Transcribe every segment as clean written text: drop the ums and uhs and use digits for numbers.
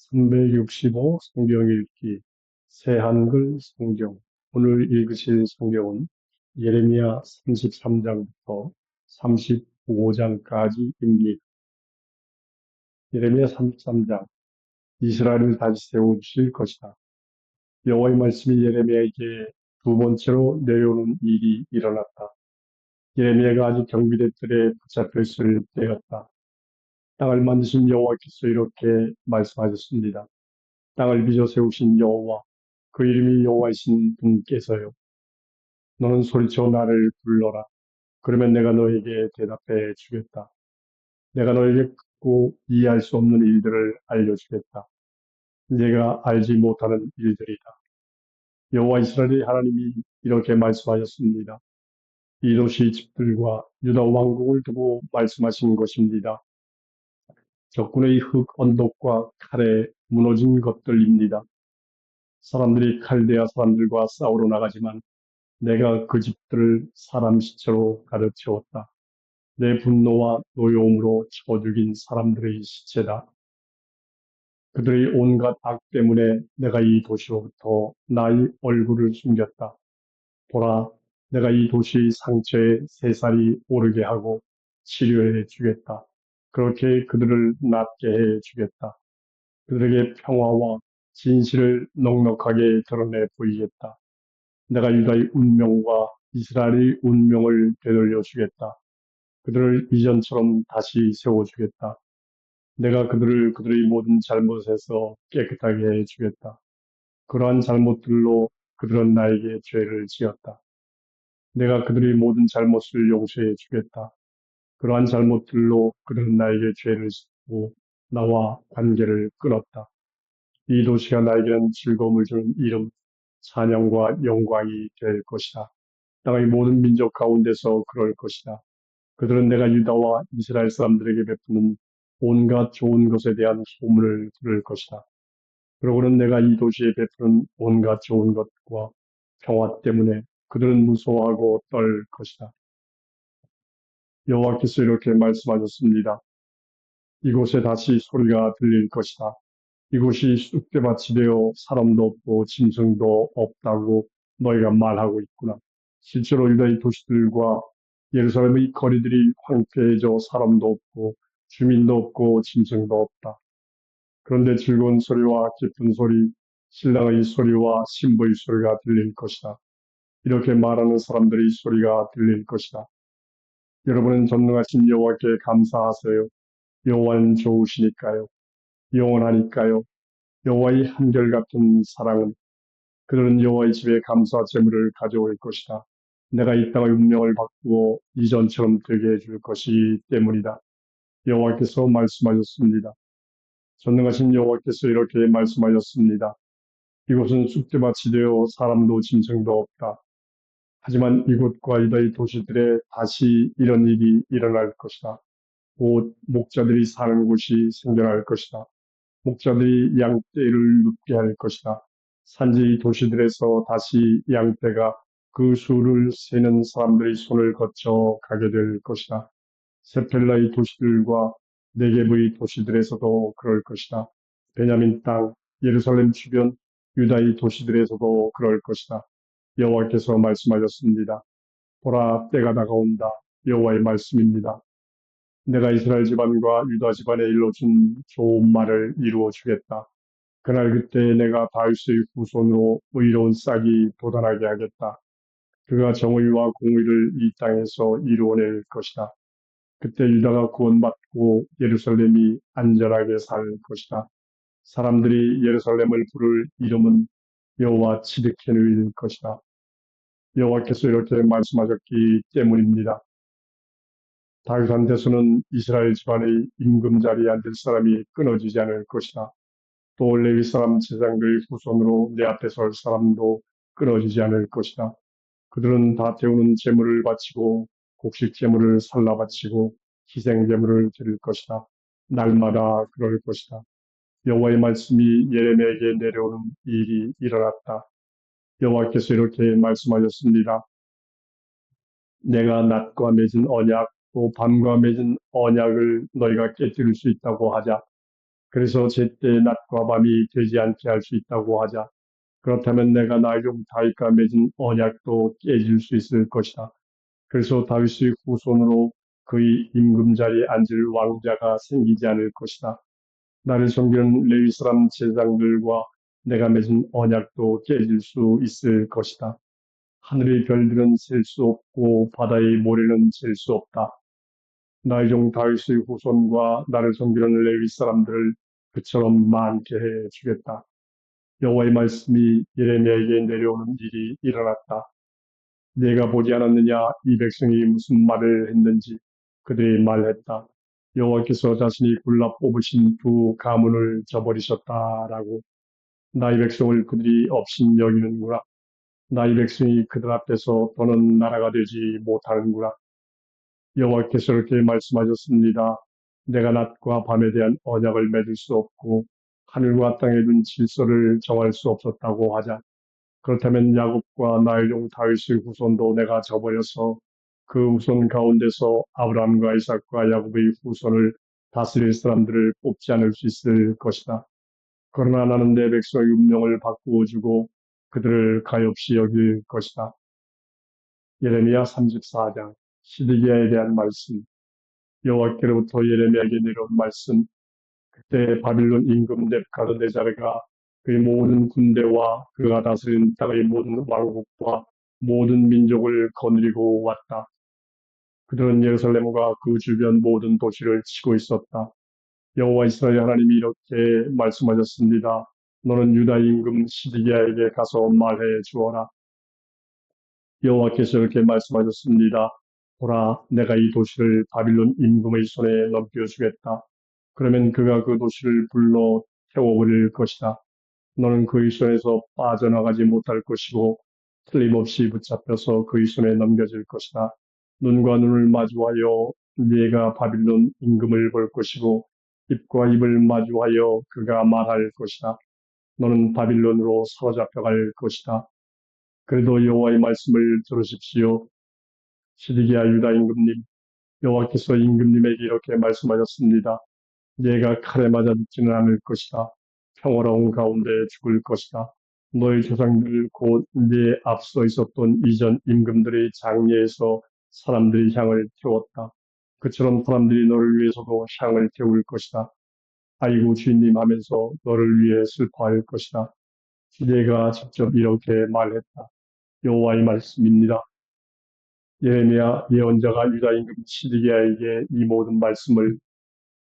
365 성경 읽기 새한글 성경. 오늘 읽으실 성경은 예레미야 33장부터 35장까지입니다. 예레미야 33장. 이스라엘을 다시 세워주실 것이다. 여호와의 말씀이 예레미야에게 두 번째로 내려오는 일이 일어났다. 예레미야가 아직 경비대 뜰에 붙잡혀 있을 때였다. 땅을 만드신 여호와께서 이렇게 말씀하셨습니다. 땅을 빚어 세우신 여호와, 그 이름이 여호와이신 분께서요. 너는 소리쳐 나를 불러라. 그러면 내가 너에게 대답해 주겠다. 내가 너에게 크고 이해할 수 없는 일들을 알려주겠다. 네가 알지 못하는 일들이다. 여호와 이스라엘의 하나님이 이렇게 말씀하셨습니다. 이 도시 집들과 유다 왕국을 두고 말씀하신 것입니다. 적군의 흙 언덕과 칼에 무너진 것들입니다. 사람들이 칼데아 사람들과 싸우러 나가지만 내가 그 집들을 사람 시체로 가득 채웠다. 내 분노와 노여움으로 쳐 죽인 사람들의 시체다. 그들의 온갖 악 때문에 내가 이 도시로부터 나의 얼굴을 숨겼다. 보라, 내가 이 도시의 상처에 새살이 오르게 하고 치료해 주겠다. 그렇게 그들을 낫게 해 주겠다. 그들에게 평화와 진실을 넉넉하게 드러내 보이겠다. 내가 유다의 운명과 이스라엘의 운명을 되돌려 주겠다. 그들을 이전처럼 다시 세워주겠다. 내가 그들을 그들의 모든 잘못에서 깨끗하게 해주겠다. 그러한 잘못들로 그들은 나에게 죄를 지었다. 내가 그들의 모든 잘못을 용서해 주겠다. 그러한 잘못들로 그들은 나에게 죄를 짓고 나와 관계를 끊었다. 이 도시가 나에게는 즐거움을 주는 이름, 찬양과 영광이 될 것이다. 땅의 모든 민족 가운데서 그럴 것이다. 그들은 내가 유다와 이스라엘 사람들에게 베푸는 온갖 좋은 것에 대한 소문을 들을 것이다. 그러고는 내가 이 도시에 베푸는 온갖 좋은 것과 평화 때문에 그들은 무서워하고 떨 것이다. 여호와께서 이렇게 말씀하셨습니다. 이곳에 다시 소리가 들릴 것이다. 이곳이 쑥대밭이 되어 사람도 없고 짐승도 없다고 너희가 말하고 있구나. 실제로 유다의 도시들과 예루살렘의 거리들이 황폐해져 사람도 없고 주민도 없고 짐승도 없다. 그런데 즐거운 소리와 기쁜 소리, 신랑의 소리와 신부의 소리가 들릴 것이다. 이렇게 말하는 사람들의 소리가 들릴 것이다. 여러분은 전능하신 여호와께 감사하세요. 여호와는 좋으시니까요. 영원하니까요. 여호와의 한결같은 사랑은 그들은 여호와의 집에 감사 제물을 가져올 것이다. 내가 이 땅의 운명을 바꾸어 이전처럼 되게 해줄 것이기 때문이다. 여호와께서 말씀하셨습니다. 전능하신 여호와께서 이렇게 말씀하셨습니다. 이곳은 쑥대밭이 되어 사람도 짐승도 없다. 하지만 이곳과 유다의 도시들에 다시 이런 일이 일어날 것이다. 곧 목자들이 사는 곳이 생겨날 것이다. 목자들이 양떼를 눕게 할 것이다. 산지 도시들에서 다시 양떼가 그 수를 세는 사람들의 손을 거쳐 가게 될 것이다. 세펠라의 도시들과 네겝의 도시들에서도 그럴 것이다. 베냐민 땅, 예루살렘 주변, 유다의 도시들에서도 그럴 것이다. 여호와께서 말씀하셨습니다. 보라, 때가 다가온다. 여호와의 말씀입니다. 내가 이스라엘 집안과 유다 집안에 일러준 좋은 말을 이루어 주겠다. 그날 그때 내가 다윗의 후손으로 의로운 싹이 돋아나게 하겠다. 그가 정의와 공의를 이 땅에서 이루어낼 것이다. 그때 유다가 구원받고 예루살렘이 안전하게 살 것이다. 사람들이 예루살렘을 부를 이름은 여호와 츠드케누일 것이다. 여호와께서 이렇게 말씀하셨기 때문입니다. 다윗한테서는 이스라엘 집안의 임금자리에 앉을 사람이 끊어지지 않을 것이다. 또 레위 사람 제사장들의 후손으로 내 앞에 설 사람도 끊어지지 않을 것이다. 그들은 다 태우는 제물을 바치고 곡식 제물을 살라 바치고 희생 제물을 드릴 것이다. 날마다 그럴 것이다. 여호와의 말씀이 예레미야에게 내려오는 일이 일어났다. 여호와께서 이렇게 말씀하셨습니다. 내가 낮과 맺은 언약 또 밤과 맺은 언약을 너희가 깨뜨릴 수 있다고 하자. 그래서 제때 낮과 밤이 되지 않게 할 수 있다고 하자. 그렇다면 내가 나의 종 다윗과 맺은 언약도 깨질 수 있을 것이다. 그래서 다윗의 후손으로 그의 임금 자리에 앉을 왕자가 생기지 않을 것이다. 나를 섬기는 레위 사람 제사장들과 내가 맺은 언약도 깨질 수 있을 것이다. 하늘의 별들은 셀 수 없고 바다의 모래는 잴 수 없다. 나의 종 다윗의 후손과 나를 섬기는 레위 사람들을 그처럼 많게 해 주겠다. 여호와의 말씀이 예레미야에게 내려오는 일이 일어났다. 내가 보지 않았느냐 이 백성이 무슨 말을 했는지 그들이 말했다. 여호와께서 자신이 골라 뽑으신 두 가문을 저버리셨다라고. 나의 백성을 그들이 업신 여기는구나. 나의 백성이 그들 앞에서 더는 나라가 되지 못하는구나. 여호와께서 이렇게 말씀하셨습니다. 내가 낮과 밤에 대한 언약을 맺을 수 없고 하늘과 땅에 둔 질서를 정할 수 없었다고 하자. 그렇다면 야곱과 나의 종 다윗의 후손도 내가 저버려서 그 후손 가운데서 아브라함과 이삭과 야곱의 후손을 다스릴 사람들을 뽑지 않을 수 있을 것이다. 그러나 나는 내 백성의 운명을 바꾸어 주고 그들을 가엾이 여길 것이다. 예레미야 34장 시드기야에 대한 말씀. 여호와께로부터 예레미야에게 내려온 말씀. 그때 바빌론 임금 nebukadnezzar가 그의 모든 군대와 그가 다스린 땅의 모든 왕국과 모든 민족을 거느리고 왔다. 그들은 예루살렘과 그 주변 모든 도시를 치고 있었다. 여호와 이스라엘 하나님이 이렇게 말씀하셨습니다. 너는 유다 임금 시드기야에게 가서 말해 주어라. 여호와께서 이렇게 말씀하셨습니다. 보라, 내가 이 도시를 바빌론 임금의 손에 넘겨주겠다. 그러면 그가 그 도시를 불러 태워버릴 것이다. 너는 그의 손에서 빠져나가지 못할 것이고 틀림없이 붙잡혀서 그의 손에 넘겨질 것이다. 눈과 눈을 마주하여 네가 바빌론 임금을 볼 것이고 입과 입을 마주하여 그가 말할 것이다. 너는 바빌론으로 사로잡혀갈 것이다. 그래도 여호와의 말씀을 들으십시오. 시드기야 유다 임금님, 여호와께서 임금님에게 이렇게 말씀하셨습니다. 네가 칼에 맞아 죽지는 않을 것이다. 평화로운 가운데 죽을 것이다. 너의 조상들 곧 네 앞서 있었던 이전 임금들의 장례에서 사람들이 향을 태웠다. 그처럼 사람들이 너를 위해서도 향을 태울 것이다. 아이고 주인님 하면서 너를 위해 슬퍼할 것이다. 내가 직접 이렇게 말했다. 여호와의 말씀입니다. 예레미야 예언자가 유다 임금 시드기야에게 이 모든 말씀을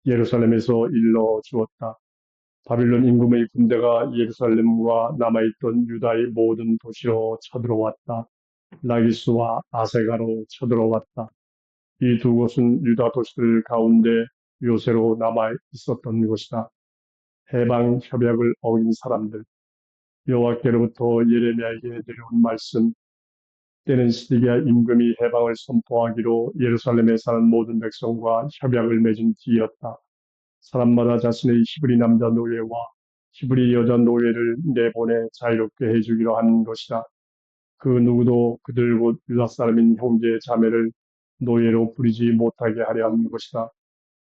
예루살렘에서 일러 주었다. 바빌론 임금의 군대가 예루살렘과 남아있던 유다의 모든 도시로 쳐들어왔다. 라기스와 아세가로 쳐들어왔다. 이 두 곳은 유다 도시들 가운데 요새로 남아 있었던 곳이다. 해방 협약을 어긴 사람들. 여호와께로부터 예레미야에게 내려온 말씀. 때는 시드기야 임금이 해방을 선포하기로 예루살렘에 사는 모든 백성과 협약을 맺은 뒤였다. 사람마다 자신의 히브리 남자 노예와 히브리 여자 노예를 내보내 자유롭게 해주기로 한 것이다. 그 누구도 그들 곧 유다 사람인 형제 자매를 노예로 부리지 못하게 하려 한 것이다.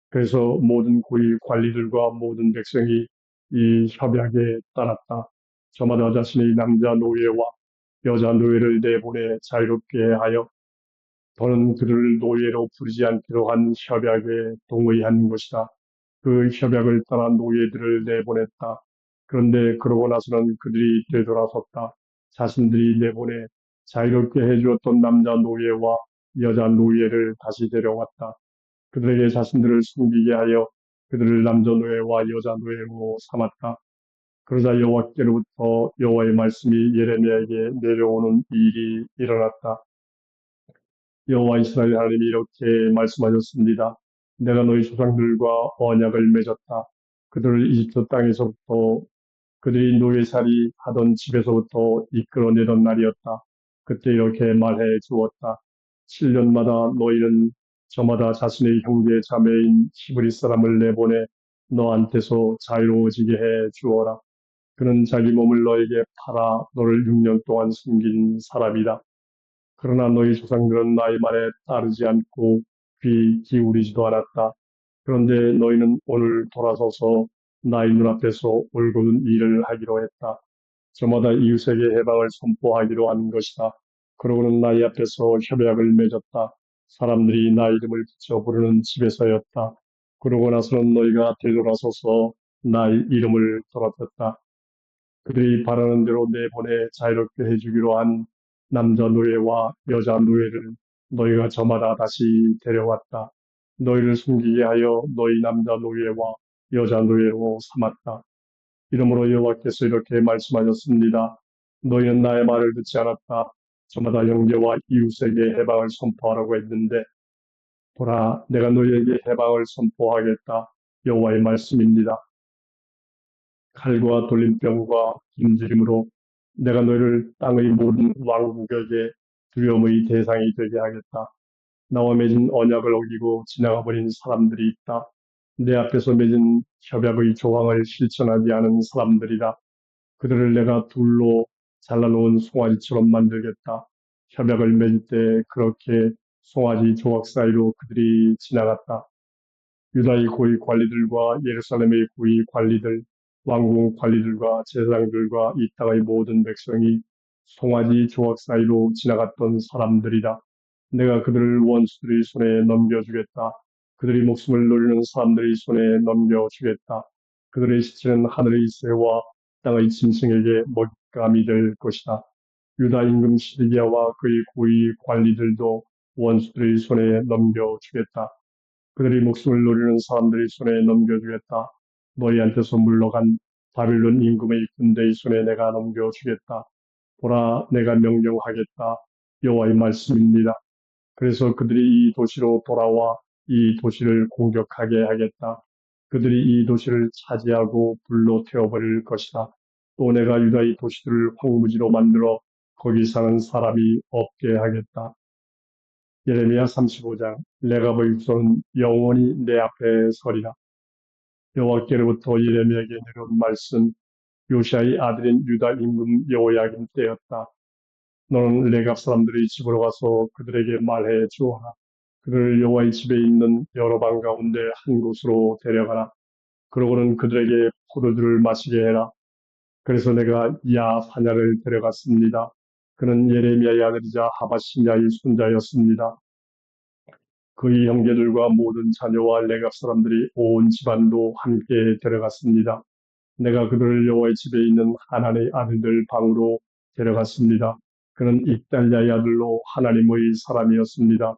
그래서 모든 고위 관리들과 모든 백성이 이 협약에 따랐다. 저마다 자신의 남자 노예와 여자 노예를 내보내 자유롭게 하여 더는 그들을 노예로 부리지 않기로 한 협약에 동의한 것이다. 그 협약을 따라 노예들을 내보냈다. 그런데 그러고 나서는 그들이 되돌아섰다. 자신들이 내보내 자유롭게 해주었던 남자 노예와 여자 노예를 다시 데려왔다. 그들에게 자신들을 숨기게 하여 그들을 남자 노예와 여자 노예로 삼았다. 그러자 여호와께로부터 여호와의 말씀이 예레미야에게 내려오는 일이 일어났다. 여호와 이스라엘 하나님이 이렇게 말씀하셨습니다. 내가 너희 조상들과 언약을 맺었다. 그들을 이집트 땅에서부터 그들이 노예살이 하던 집에서부터 이끌어내던 날이었다. 그때 이렇게 말해 주었다. 7년마다 너희는 저마다 자신의 형제 자매인 히브리 사람을 내보내 너한테서 자유로워지게 해 주어라. 그는 자기 몸을 너에게 팔아 너를 6년 동안 숨긴 사람이다. 그러나 너희 조상들은 나의 말에 따르지 않고 귀 기울이지도 않았다. 그런데 너희는 오늘 돌아서서 나의 눈앞에서 올곧은 일을 하기로 했다. 저마다 이웃에게 해방을 선포하기로 한 것이다. 그러고는 나의 앞에서 협약을 맺었다. 사람들이 나의 이름을 붙여 부르는 집에서였다. 그러고 나서는 너희가 되돌아서서 나의 이름을 더럽혔다. 그들이 바라는 대로 내보내 자유롭게 해주기로 한 남자 노예와 여자 노예를 너희가 저마다 다시 데려왔다. 너희를 숨기게 하여 너희 남자 노예와 여자 노예로 삼았다. 이러므로 여호와께서 이렇게 말씀하셨습니다. 너희는 나의 말을 듣지 않았다. 저마다 형제와 이웃에게 해방을 선포하라고 했는데 보라, 내가 너희에게 해방을 선포하겠다. 여호와의 말씀입니다. 칼과 돌림병과 굶주림으로 내가 너희를 땅의 모든 왕국에게 두려움의 대상이 되게 하겠다. 나와 맺은 언약을 어기고 지나가 버린 사람들이 있다. 내 앞에서 맺은 협약의 조항을 실천하지 않은 사람들이라. 그들을 내가 둘로 잘라놓은 송아지처럼 만들겠다. 협약을 맺을 때 그렇게 송아지 조각 사이로 그들이 지나갔다. 유다의 고위 관리들과 예루살렘의 고위 관리들, 왕궁 관리들과 제사장들과 이 땅의 모든 백성이 송아지 조각 사이로 지나갔던 사람들이다. 내가 그들을 원수들의 손에 넘겨주겠다. 그들이 목숨을 노리는 사람들의 손에 넘겨주겠다. 그들의 시체는 하늘의 새와 땅의 짐승에게 먹잇감이 될 것이다. 유다 임금 시드기야와 그의 고위 관리들도 원수들의 손에 넘겨주겠다. 그들이 목숨을 노리는 사람들의 손에 넘겨주겠다. 너희한테서 물러간 바빌론 임금의 군대의 손에 내가 넘겨주겠다. 보라, 내가 명령하겠다. 여호와의 말씀입니다. 그래서 그들이 이 도시로 돌아와 이 도시를 공격하게 하겠다. 그들이 이 도시를 차지하고 불로 태워버릴 것이다. 또 내가 유다의 도시들을 황무지로 만들어 거기 사는 사람이 없게 하겠다. 예레미야 35장. 내가 보기로는 영원히 내 앞에 서리라. 여호와께로부터 예레미야에게 내려온 말씀. 요시아의 아들인 유다 임금 여호야김 때였다. 너는 레갑 사람들의 집으로 가서 그들에게 말해 주어라. 그들을 여호와의 집에 있는 여러 방 가운데 한 곳으로 데려가라. 그러고는 그들에게 포도주를 마시게 해라. 그래서 내가 야사냐를 데려갔습니다. 그는 예레미야의 아들이자 하바시냐의 손자였습니다. 그의 형제들과 모든 자녀와 레갑 사람들이 온 집안도 함께 데려갔습니다. 내가 그들을 여호와의 집에 있는 하나님의 아들들 방으로 데려갔습니다. 그는 익달야의 아들로 하나님의 사람이었습니다.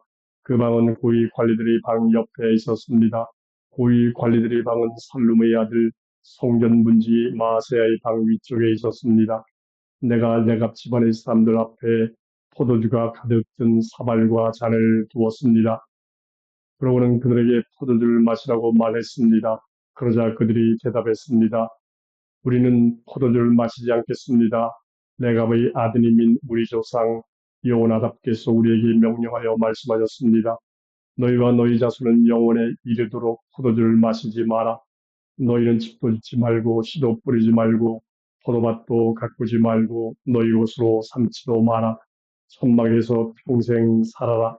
그 방은 고위 관리들의 방 옆에 있었습니다. 고위 관리들의 방은 살룸의 아들 성전문지 마세야의 방 위쪽에 있었습니다. 내가 레갑 집안의 사람들 앞에 포도주가 가득 든 사발과 잔을 두었습니다. 그러고는 그들에게 포도주를 마시라고 말했습니다. 그러자 그들이 대답했습니다. 우리는 포도주를 마시지 않겠습니다. 레갑의 아드님인 우리 조상 여호나답께서 우리에게 명령하여 말씀하셨습니다. 너희와 너희 자손은 영원에 이르도록 포도주를 마시지 마라. 너희는 집도 짓지 말고 씨도 뿌리지 말고 포도밭도 가꾸지 말고 너희 옷으로 삼지도 마라. 천막에서 평생 살아라.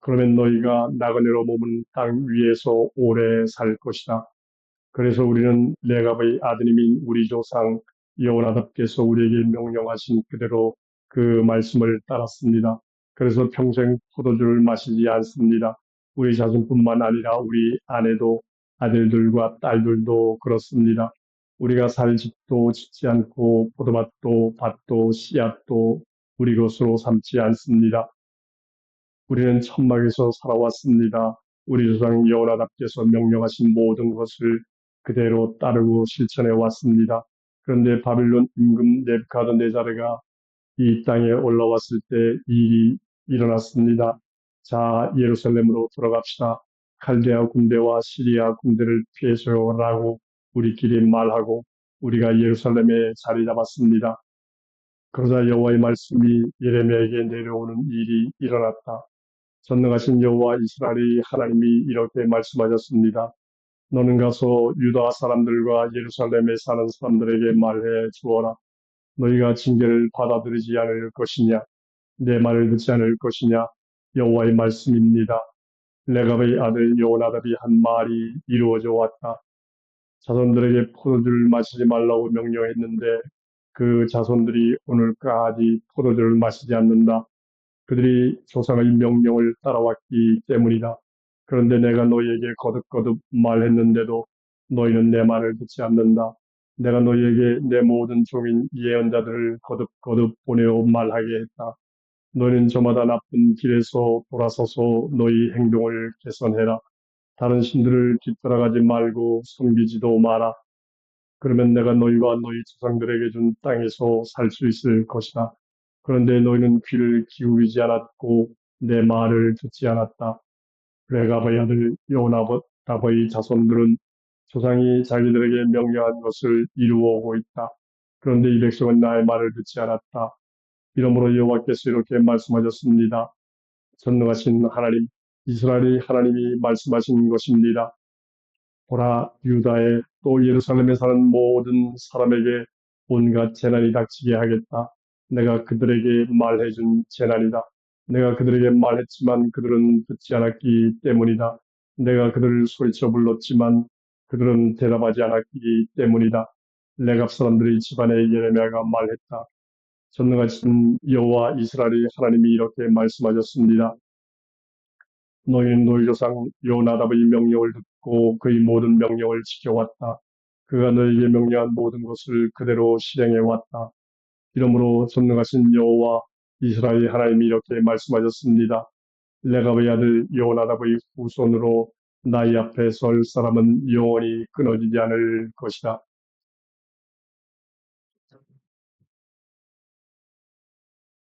그러면 너희가 나그네로 머문 땅 위에서 오래 살 것이다. 그래서 우리는 레갑의 아드님인 우리 조상 여호나답께서 우리에게 명령하신 그대로 그 말씀을 따랐습니다. 그래서 평생 포도주를 마시지 않습니다. 우리 자손뿐만 아니라 우리 아내도 아들들과 딸들도 그렇습니다. 우리가 살 집도 짓지 않고 포도밭도 밭도 씨앗도 우리 것으로 삼지 않습니다. 우리는 천막에서 살아왔습니다. 우리 조상 여호와께서 명령하신 모든 것을 그대로 따르고 실천해 왔습니다. 그런데 바빌론 임금 네부갓네자르가 이 땅에 올라왔을 때 일이 일어났습니다. 자, 예루살렘으로 돌아갑시다. 칼데아 군대와 시리아 군대를 피해서라고 우리끼리 말하고 우리가 예루살렘에 자리 잡았습니다. 그러자 여호와의 말씀이 예레미야에게 내려오는 일이 일어났다. 전능하신 여호와 이스라엘의 하나님이 이렇게 말씀하셨습니다. 너는 가서 유다 사람들과 예루살렘에 사는 사람들에게 말해 주어라. 너희가 징계를 받아들이지 않을 것이냐? 내 말을 듣지 않을 것이냐? 여호와의 말씀입니다. 레갑의 아들 여호나답이 한 말이 이루어져 왔다. 자손들에게 포도주를 마시지 말라고 명령했는데 그 자손들이 오늘까지 포도주를 마시지 않는다. 그들이 조상의 명령을 따라왔기 때문이다. 그런데 내가 너희에게 거듭거듭 말했는데도 너희는 내 말을 듣지 않는다. 내가 너희에게 내 모든 종인 예언자들을 거듭거듭 보내어 말하게 했다. 너희는 저마다 나쁜 길에서 돌아서서 너희 행동을 개선해라. 다른 신들을 뒤따라가지 말고 섬기지도 마라. 그러면 내가 너희와 너희 조상들에게 준 땅에서 살 수 있을 것이다. 그런데 너희는 귀를 기울이지 않았고 내 말을 듣지 않았다. 레가바의 아들 요나답의 자손들은 조상이 자기들에게 명령한 것을 이루어오고 있다. 그런데 이 백성은 나의 말을 듣지 않았다. 이러므로 여호와께서 이렇게 말씀하셨습니다. 전능하신 하나님, 이스라엘의 하나님이 말씀하신 것입니다. 보라, 유다에 또 예루살렘에 사는 모든 사람에게 온갖 재난이 닥치게 하겠다. 내가 그들에게 말해준 재난이다. 내가 그들에게 말했지만 그들은 듣지 않았기 때문이다. 내가 그들을 소리쳐 불렀지만 그들은 대답하지 않았기 때문이다. 레갑 사람들의 집안에 예레미야가 말했다. 전능하신 여호와 이스라엘의 하나님이 이렇게 말씀하셨습니다. 너희는 너희 조상 요나답의 명령을 듣고 그의 모든 명령을 지켜왔다. 그가 너희에게 명령한 모든 것을 그대로 실행해왔다. 이러므로 전능하신 여호와 이스라엘 하나님이 이렇게 말씀하셨습니다. 레갑의 아들 요나답의 후손으로 나의 앞에 설 사람은 영원히 끊어지지 않을 것이다.